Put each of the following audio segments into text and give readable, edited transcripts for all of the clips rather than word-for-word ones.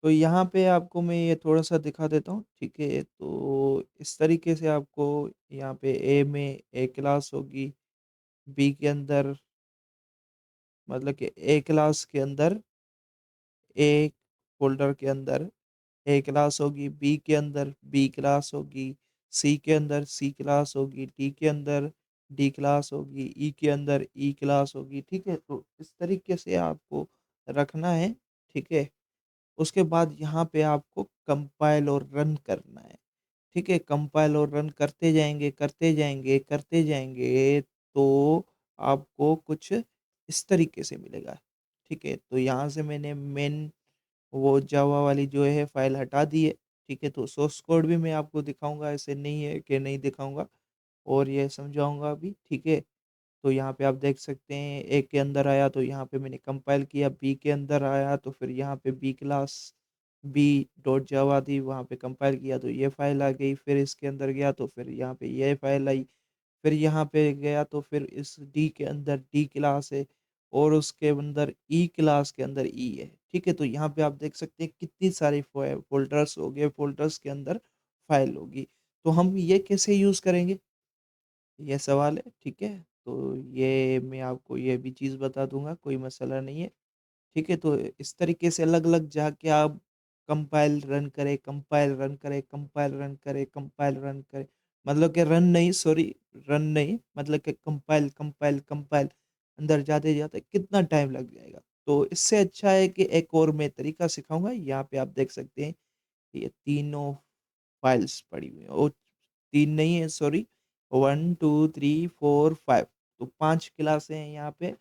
तो यहाँ पे आपको मैं ये थोड़ा-सा दिखा देता हूँ, ठीक है? तो इस तरीके से आपको यहाँ पे ए में ए क्लास होगी, बी के अंदर मतलब कि ए क्लास के अंदर ए फ़ोल्डर के अंदर ए क्लास होगी, बी के अंदर बी क्लास होगी, सी के अंदर सी क्लास होगी, डी के अंदर डी क्लास होगी, ई के अंदर ई क्लास होगी, ठीक है? तो इस तरीके से आपको रखना है, ठीक है? उसके बाद यहाँ पे आपको कंपाइल और रन करना है, ठीक है? कंपाइल और रन करते जाएँगे, करते जाएँगे, करते जाएँगे, तो आपको कुछ इस तरीके से मिलेगा, ठीक है? तो यहाँ से मैंने मेन वो जावा वाली जो है फ़ाइल हटा दी है, ठीक है? तो सोर्स कोड भी मैं आपको दिखाऊँगा, ऐसे नहीं है कि नहीं दिखाऊँगा और ये समझाऊँगा भी, ठीक है? तो यहाँ पे आप देख सकते हैं ए के अंदर आया तो यहाँ पे मैंने कंपाइल किया, बी के अंदर आया तो फिर यहाँ पे B class B dot Java थी वहाँ पे कंपाइल किया तो ये फ़ाइल आ गई, फिर इसके अंदर गया तो फिर यहाँ पे ये फ़ाइल आई। फिर यहाँ पे गया तो फिर इस डी के अंदर डी क्लास है और उसके अंदर ई क्लास के अंदर ई है, ठीक है? तो यहाँ पे आप देख सकते हैं कितनी सारी फ़ोल्डर्स हो गए, फ़ोल्डर्स के अंदर फ़ाइल होगी। तो हम ये कैसे यूज़ करेंगे? ये सवाल है, ठीक है? तो ये मैं आपको ये भी चीज़ बता दूँगा, कोई मसला नहीं है, ठीक है? तो इस तरीके से अलग-अलग जाके आप कंपाइल रन करें, कंपाइल रन करें, कंपाइल रन करें, कंपाइल रन करें, मतलब कि रन नहीं सॉरी रन नहीं मतलब कि कंपाइल, कंपाइल, कंपाइल अंदर जाते-जाते कितना टाइम लग जाएगा। तो इससे अच्छा है कि एक और मैं तरीका सिखाऊँगा, यहाँ पे आप देख सकते हैं, ये तीनों फाइल्स पड़ी हुई हैं और 3 नहीं है सॉरी 1, 2, 3, 4, 5 तो 5 क्लासें हैं यहाँ पे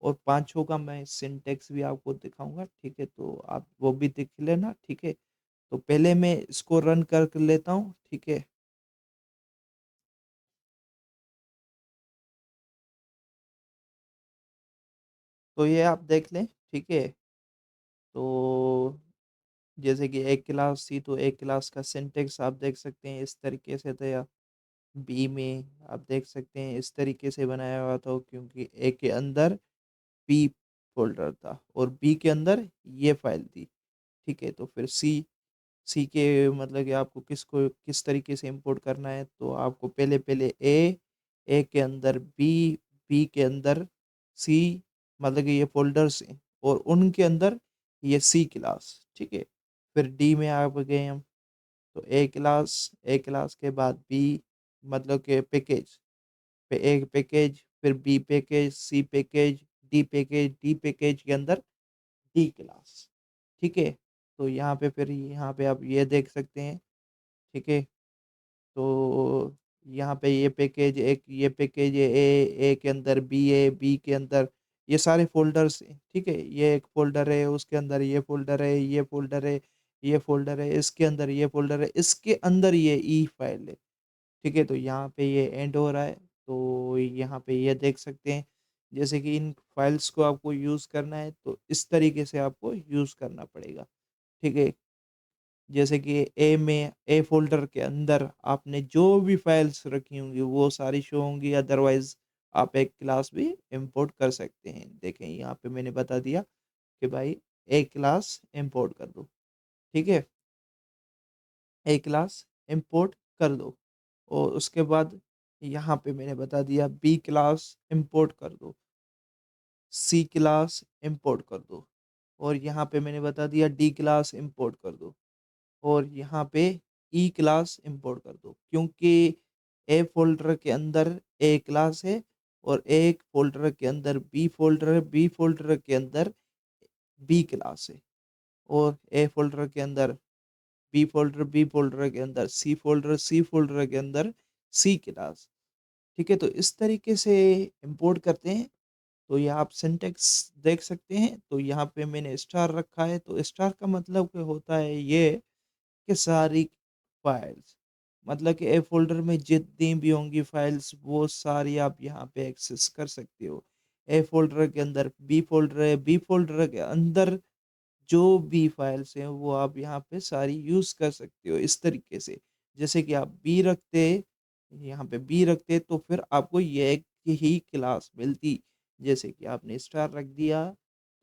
और पाँचों का मैं सिंटैक्स भी आपको दिखाऊँगा, ठीक है? तो आप वो भी देख लेना, ठीक है? तो पहले मैं इसको रन कर लेता हूँ, ठीक है? तो ये आप देख लें, ठीक है? तो जैसे कि एक क्लास थी, तो एक क्लास का सिंटैक्स आप देख सकते हैं इस तरीके से था। बी में आप देख सकते हैं इस तरीके से बनाया हुआ था क्योंकि ए के अंदर बी फ़ोल्डर था और बी के अंदर ये फ़ाइल थी, ठीक है? तो फिर सी के मतलब कि आपको किस तरीके से इम्पोर्ट करना है, तो आपको पहले ए के अंदर बी, बी के अंदर सी मतलब कि ये फ़ोल्डर्स हैं और उनके अंदर ये सी क्लास, ठीक है? फिर डी में आ गए हम, तो ए क्लास के बाद बी मतलब कि पैकेज पे ए पैकेज, फिर बी पैकेज, सी पैकेज, डी पैकेज के अंदर डी क्लास, ठीक है? तो यहाँ पे फिर यहाँ पे आप ये देख सकते हैं, ठीक है? तो यहाँ पे ये पैकेज है ए के अंदर बी है, बी के अंदर ये सारे फ़ोल्डर्स हैं, ठीक है? ये एक फ़ोल्डर है, उसके अंदर ये फ़ोल्डर है, ये फ़ोल्डर है, ये फ़ोल्डर है, इसके अंदर ये फ़ोल्डर है, इसके अंदर ये ई फ़ाइल है। ठीक है, तो यहाँ पे ये एंड हो रहा है, तो यहाँ पे ये देख सकते हैं, जैसे कि इन फाइल्स को आपको यूज़ करना है, तो इस तरीके से आपको यूज़ करना पड़ेगा, ठीक है? जैसे कि ए फ़ोल्डर के अंदर आपने जो भी फाइल्स रखी होंगी, वो सारी शो होंगी, अदरवाइज़ आप एक क्लास भी इम्पोर्ट कर सकते हैं। देखें, यहाँ पे मैंने बता दिया कि भाई एक क्लास इम्पोर्ट कर दो, ठीक है? एक क्लास इम्पोर्ट कर दो और उसके बाद यहाँ पे मैंने बता दिया बी क्लास इम्पोर्ट कर दो, सी क्लास इम्पोर्ट कर दो और यहाँ पे मैंने बता दिया डी क्लास इम्पोर्ट कर दो और यहाँ पे ई क्लास इम्पोर्ट कर दो क्योंकि ए फ़ोल्डर के अंदर ए क्लास है और एक फ़ोल्डर के अंदर बी फ़ोल्डर है, बी फ़ोल्डर के अंदर बी क्लास है और ए फ़ोल्डर के अंदर बी फ़ोल्डर के अंदर सी फ़ोल्डर के अंदर सी क्लास, ठीक है? तो इस तरीके से इम्पोर्ट करते हैं, तो ये आप सिंटैक्स देख सकते हैं, तो यहाँ पे मैंने स्टार रखा है, तो स्टार का मतलब क्या होता है ये कि सारी फाइल्स मतलब कि ए फ़ोल्डर में जितनी भी होंगी फाइल्स, वो सारी आप यहाँ पे एक्सेस कर सकते हो। ए फ़ोल्डर के अंदर बी फ़ोल्डर है, बी फ़ोल्डर के अंदर जो भी फाइल्स हैं वो आप यहाँ पे सारी यूज़ कर सकते हो इस तरीके से। जैसे कि आप यहाँ पे बी रखते तो फिर आपको ये एक ही क्लास मिलती। जैसे कि आपने स्टार रख दिया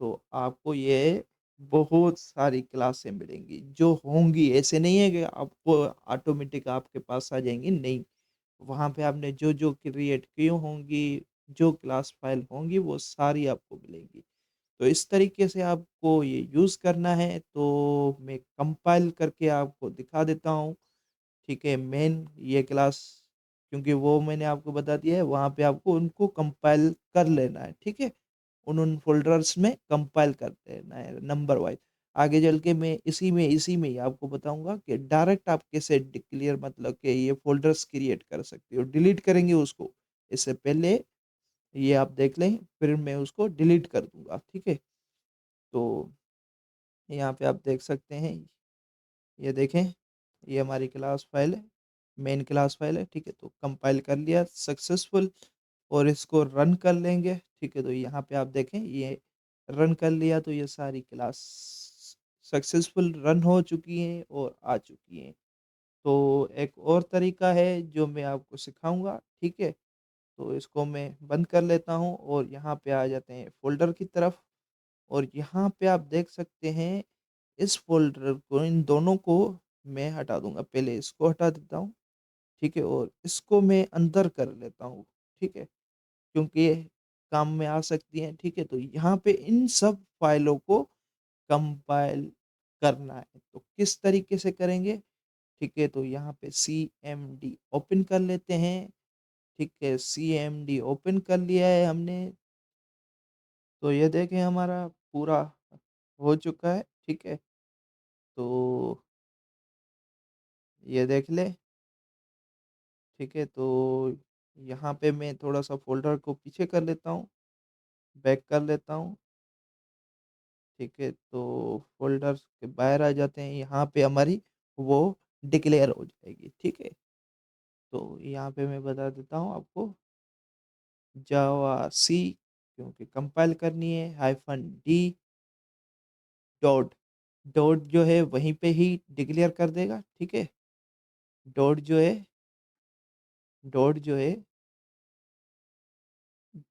तो आपको ये बहुत सारी क्लासें मिलेंगी, जो होंगी, ऐसे नहीं है कि आपको ऑटोमेटिक आपके पास आ जाएँगी, नहीं। वहाँ पे आपने जो-जो क्रिएट की होंगी, जो क्लास फ़ाइल होंगी, वो सारी आपको मिलेंगी। तो इस तरीके से आपको ये यूज़ करना है, तो मैं कंपाइल करके आपको दिखा देता हूँ, ठीक है? मेन ये क्लास, क्योंकि वो मैंने आपको बता दिया है, वहाँ पे आपको उनको कंपाइल कर लेना है, ठीक है? उन फ़ोल्डर्स में कंपाइल कर देना है नंबर वाइज़। आगे चल के मैं इसी में ही आपको बताऊँगा कि डायरेक्ट आप कैसे डिक्लेयर, मतलब कि ये फ़ोल्डर्स क्रिएट कर सकते हो। डिलीट करेंगे उसको, इससे पहले ये आप देख लें, फिर मैं उसको डिलीट कर दूँगा, ठीक है? तो यहाँ पे आप देख सकते हैं, ये देखें, ये हमारी क्लास फ़ाइल है, मेन क्लास फ़ाइल है, ठीक है? तो कंपाइल कर लिया सक्सेसफुल, और इसको रन कर लेंगे, ठीक है? तो यहाँ पे आप देखें, ये रन कर लिया, तो ये सारी क्लास सक्सेसफुल रन हो चुकी हैं और आ चुकी हैं। तो एक और तरीका है जो मैं आपको सिखाऊँगा, ठीक है? तो इसको मैं बंद कर लेता हूँ और यहाँ पे आ जाते हैं फ़ोल्डर की तरफ, और यहाँ पे आप देख सकते हैं, इस फ़ोल्डर को, इन दोनों को मैं हटा दूँगा। पहले इसको हटा देता हूँ, ठीक है? और इसको मैं अंदर कर लेता हूँ, ठीक है? क्योंकि ये काम में आ सकती हैं, ठीक है? तो यहाँ पे इन सब फ़ाइलों को कंपाइल करना है। तो किस तरीके से करेंगे? ठीक है, तो यहाँ पे सीएमडी ओपन कर लेते हैं, ठीक है? सीएमडी ओपन कर लिया है हमने, तो ये देखें हमारा पूरा हो चुका है, ठीक है? तो ये देख लें, ठीक है? तो यहाँ पे मैं थोड़ा-सा फ़ोल्डर को पीछे कर लेता हूँ, बैक कर लेता हूँ, ठीक है? तो फ़ोल्डर्स के बाहर आ जाते हैं, यहाँ पे हमारी वो डिक्लेयर हो जाएगी, ठीक है? तो यहाँ पे मैं बता देता हूँ आपको, जावा सी, क्योंकि कंपाइल करनी है, हाइफ़न डी डॉट, डॉट जो है वहीं पे ही डिक्लेयर कर देगा, ठीक है? डॉट जो है डॉट जो है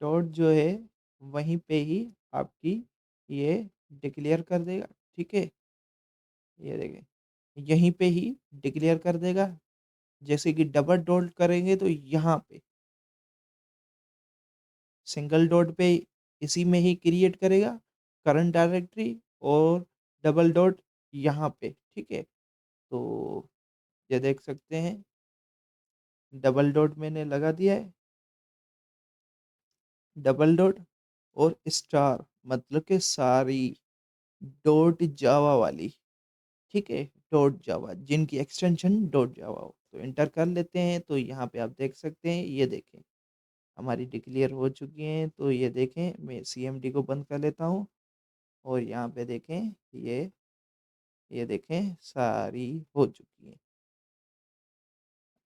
डॉट जो है वहीं पे ही आपकी ये डिक्लेयर कर देगा, ठीक है? ये देखें, यहीं पे ही डिक्लेयर कर देगा। जैसे कि डबल डॉट करेंगे तो यहाँ पे, सिंगल डॉट पे इसी में ही क्रिएट करेगा करंट डायरेक्टरी, और डबल डॉट यहाँ पे, ठीक है? तो ये देख सकते हैं, डबल डॉट मैंने लगा दिया है, डबल डॉट और स्टार, मतलब कि सारी डॉट जावा वाली, ठीक है? डॉट जावा, जिनकी एक्सटेंशन डॉट जावा हो, तो एंटर कर लेते हैं, तो यहाँ पे आप देख सकते हैं, ये देखें, हमारी डिक्लेयर हो चुकी हैं। तो ये देखें, मैं सीएमडी को बंद कर लेता हूँ, और यहाँ पे देखें, ये देखें, सारी हो चुकी हैं।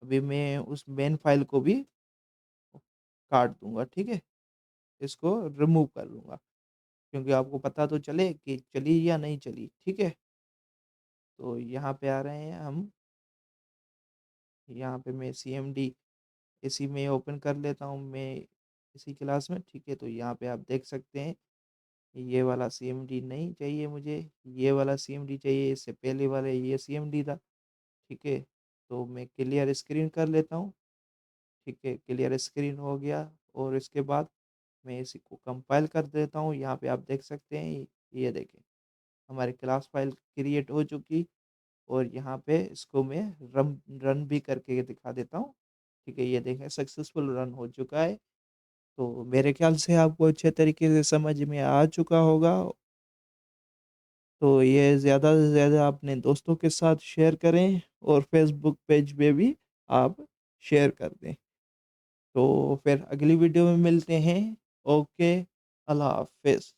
अभी मैं उस मेन फ़ाइल को भी काट दूँगा, ठीक है? इसको रिमूव कर लूँगा, क्योंकि आपको पता तो चले कि चली या नहीं चली, ठीक है? तो यहाँ पे आ रहे हैं हम, यहाँ पे मैं सीएमडी इसी में ओपन कर लेता हूँ मैं, इसी क्लास में, ठीक है? तो यहाँ पे आप देख सकते हैं, ये वाला सीएमडी नहीं चाहिए मुझे, ये वाला सीएमडी चाहिए, इससे पहले वाला ये सीएमडी था, ठीक है? तो मैं क्लियर स्क्रीन कर लेता हूँ, ठीक है? क्लियर स्क्रीन हो गया, और इसके बाद मैं इसी को कंपाइल कर देता हूँ। यहाँ पे आप देख सकते हैं, ये देखें, हमारी क्लास फाइल क्रिएट हो चुकी, और यहाँ पे इसको मैं रन रन भी करके दिखा देता हूँ, ठीक है? ये देखें, सक्सेसफुल रन हो चुका है। तो मेरे ख्याल से आपको अच्छे तरीके से समझ में आ चुका होगा। तो ये ज़्यादा से ज़्यादा अपने दोस्तों के साथ शेयर करें, और फ़ेसबुक पेज पे भी आप शेयर कर दें। तो फिर अगली वीडियो में मिलते हैं। ओके, अल्लाह हाफ़िज़।